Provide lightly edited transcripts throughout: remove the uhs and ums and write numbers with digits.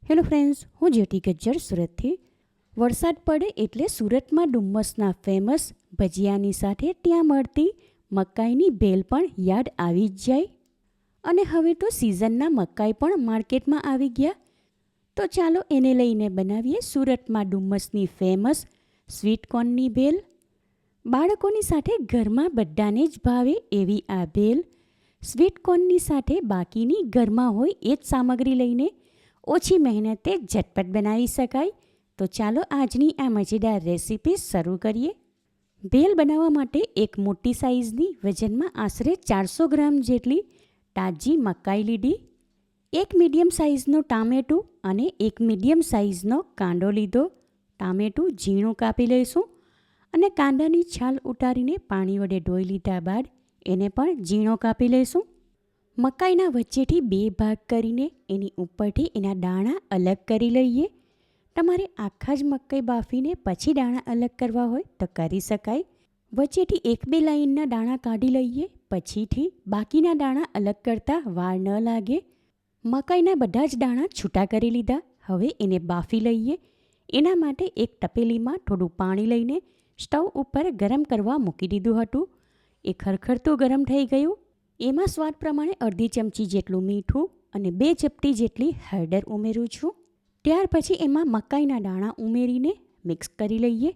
Hello friends, હું જ્યોતિ ગજ્જર સુરતથી. વરસાદ પડે એટલે સુરતમાં ડુમ્મસના ફેમસ ભજીયાની સાથે ત્યાં મળતી મકાઈની ભેલ પણ યાદ આવી જ જાય. અને હવે તો સિઝનના મકાઈ પણ માર્કેટમાં આવી ગયા. તો ચાલો એને લઈને બનાવીએ સુરતમાં ડુમ્મસની ફેમસ સ્વીટકોર્નની ભેલ. બાળકોની સાથે ઘરમાં બધાને જ ભાવે એવી આ ભેલ સ્વીટકોર્નની સાથે બાકીની ઘરમાં હોય એ જ સામગ્રી લઈને ઓછી મહેનતે ઝટપટ બનાવી શકાય. તો ચાલો આજની આ મજેદાર રેસીપી શરૂ કરીએ. ભેલ બનાવવા માટે એક મોટી સાઇઝની વજનમાં આશરે 400 ગ્રામ જેટલી તાજી મકાઈ લીધી, એક મીડિયમ સાઇઝનો ટામેટું અને એક મીડિયમ સાઇઝનો કાંદો લીધો. ટામેટું ઝીણું કાપી લઈશું અને કાંદાની છાલ ઉતારીને પાણી વડે ધોઈ લીધા બાદ એને પણ ઝીણો કાપી લઈશું. મકાઈના વચ્ચેથી 2 ભાગ કરીને એની ઉપરથી એના દાણા અલગ કરી લઈએ. તમારે આખા જ મકાઈ બાફીને પછી દાણા અલગ કરવા હોય તો કરી શકાય. વચ્ચેથી 1-2 લાઈનના દાણા કાઢી લઈએ. પછીથી બાકીના દાણા અલગ કરતાં વાર ન લાગે. મકાઈના બધા જ દાણા છૂટા કરી લીધા. હવે એને બાફી લઈએ. એના માટે એક તપેલીમાં થોડું પાણી લઈને સ્ટવ ઉપર ગરમ કરવા મૂકી દીધું હતું. એ ખરખરતું ગરમ થઈ ગયું. એમાં સ્વાદ પ્રમાણે અડધી ચમચી જેટલું મીઠું અને 2 ચપટી જેટલી હળદર ઉમેરું છું. ત્યાર પછી એમાં મકાઈના દાણા ઉમેરીને મિક્સ કરી લઈએ.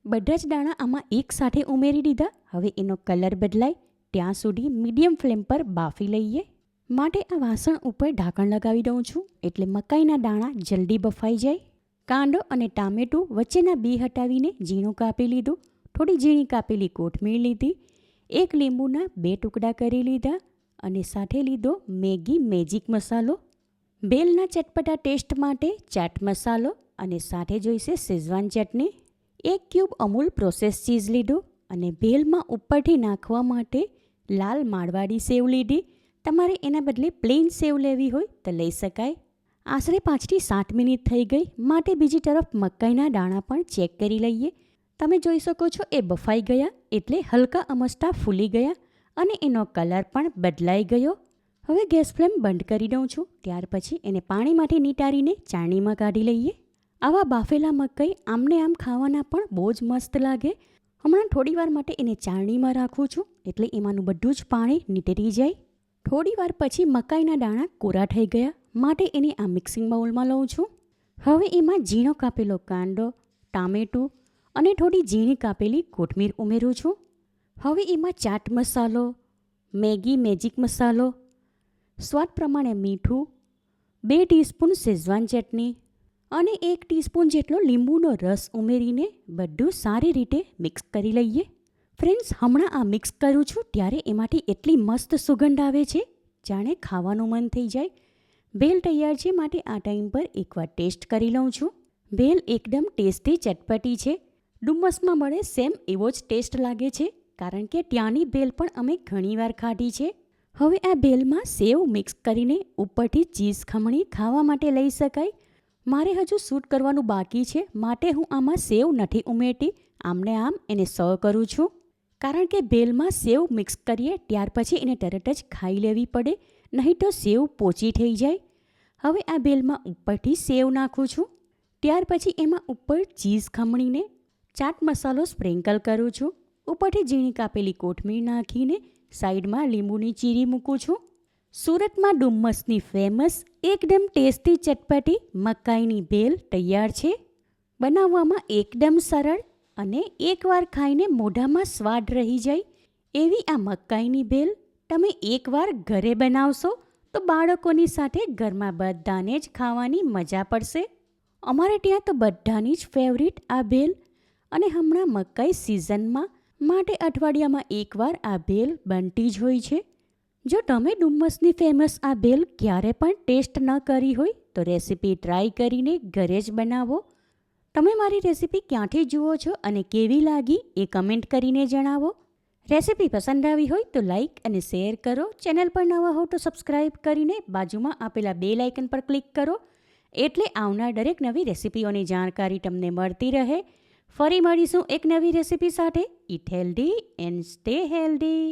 બધા જ દાણા આમાં એકસાથે ઉમેરી દીધા. હવે એનો કલર બદલાય ત્યાં સુધી મીડિયમ ફ્લેમ પર બાફી લઈએ. માટે આ વાસણ ઉપર ઢાંકણ લગાવી દઉં છું એટલે મકાઈના દાણા જલ્દી બફાઈ જાય. કાંદો અને ટામેટું વચ્ચેના બી હટાવીને ઝીણું કાપી લીધું. થોડી ઝીણી કાપેલી કોથમીર લીધી. એક લીંબુના 2 ટુકડા કરી લીધા અને સાથે લીધો મેગી મેજિક મસાલો. ભેલના ચટપટા ટેસ્ટ માટે ચાટ મસાલો અને સાથે જોઈશે શેઝવાન ચટણી. 1 ક્યુબ અમૂલ પ્રોસેસ ચીઝ લીધું અને ભેલમાં ઉપરથી નાખવા માટે લાલ મારવાડી સેવ લીધી. તમારે એના બદલે પ્લેન સેવ લેવી હોય તો લઈ શકાય. આશરે 5 થી 7 મિનિટ થઈ ગઈ માટે બીજી તરફ મકાઈના દાણા પણ ચેક કરી લઈએ. તમે જોઈ શકો છો એ બફાઈ ગયા એટલે હલકા અમસ્તા ફૂલી ગયા અને એનો કલર પણ બદલાઈ ગયો. હવે ગેસ ફ્લેમ બંધ કરી દઉં છું. ત્યાર પછી એને પાણીમાંથી નીતારીને ચાળણીમાં કાઢી લઈએ. આવા બાફેલા મકાઈ આમને આમ ખાવાના પણ બહુ જ મસ્ત લાગે. હમણાં થોડી વાર માટે એને ચાળણીમાં રાખું છું એટલે એમાંનું બધું જ પાણી નીતરી જાય. થોડી વાર પછી મકાઈના દાણા કોરા થઈ ગયા માટે એને આ મિક્સિંગ બાઉલમાં લઉં છું. હવે એમાં ઝીણો કાપેલો કાંદો, ટામેટું અને થોડી ઝીણી કાપેલી કોથમીર ઉમેરું છું. હવે એમાં ચાટ મસાલો, મેગી મેજિક મસાલો, સ્વાદ પ્રમાણે મીઠું, 2 ટીસ્પૂન શેઝવાન ચટણી અને 1 ટીસ્પૂન જેટલો લીંબુનો રસ ઉમેરીને બધું સારી રીતે મિક્સ કરી લઈએ. ફ્રેન્ડ્સ, હમણાં આ મિક્સ કરું છું ત્યારે એમાંથી એટલી મસ્ત સુગંધ આવે છે જાણે ખાવાનું મન થઈ જાય. ભેલ તૈયાર છે માટે આ ટાઈમ પર એકવાર ટેસ્ટ કરી લઉં છું. ભેલ એકદમ ટેસ્ટી ચટપટી છે. ડુમ્મસમાં મળે સેમ એવો જ ટેસ્ટ લાગે છે કારણ કે ત્યાંની ભેલ પણ અમે ઘણીવાર ખાધી છે. હવે આ ભેલમાં સેવ મિક્સ કરીને ઉપરથી ચીઝ ખમણી ખાવા માટે લઈ શકાય. મારે હજુ શૂટ કરવાનું બાકી છે માટે હું આમાં સેવ નથી ઉમેરતી. આમને આમ એને સર્વ કરું છું કારણ કે ભેલમાં સેવ મિક્સ કરીએ ત્યાર પછી એને તરત જ ખાઈ લેવી પડે, નહીં તો સેવ પોચી થઈ જાય. હવે આ ભેલમાં ઉપરથી સેવ નાખું છું. ત્યાર પછી એમાં ઉપર ચીઝ ખમણીને ચાટ મસાલો સ્પ્રિંકલ કરું છું. ઉપરથી ઝીણી કાપેલી કોથમીર નાખીને સાઈડમાં લીંબુની ચીરી મૂકું છું. સુરતમાં ડુમ્મસની ફેમસ એકદમ ટેસ્ટી ચટપટી મકાઈની ભેલ તૈયાર છે. બનાવવામાં એકદમ સરળ અને એકવાર ખાઈને મોઢામાં સ્વાદ રહી જાય એવી આ મકાઈની ભેલ તમે એકવાર ઘરે બનાવશો તો બાળકોની સાથે ઘરમાં બધાને જ ખાવાની મજા પડશે. અમારે ત્યાં તો બધાની જ ફેવરિટ આ ભેલ. અને હમણાં મકાઈ સિઝનમાં માટે અઠવાડિયામાં એકવાર આ ભેલ બનતી જ હોય છે. જો તમે ડુમ્મસની ફેમસ આ ભેલ ક્યારે પણ ટેસ્ટ ન કરી હોય તો રેસીપી ટ્રાય કરીને ઘરે જ બનાવો. તમે મારી રેસીપી ક્યાંથી જુઓ છો અને કેવી લાગી એ કમેન્ટ કરીને જણાવો. રેસીપી પસંદ આવી હોય તો લાઈક અને શેર કરો. ચેનલ પર નવા હો તો સબસ્ક્રાઈબ કરીને બાજુમાં આપેલા બેલ આઇકન પર ક્લિક કરો એટલે આવનાર દરેક નવી રેસીપીઓની જાણકારી તમને મળતી રહે. ફરી મળીશું એક નવી રેસીપી સાથે. Eat healthy and stay healthy.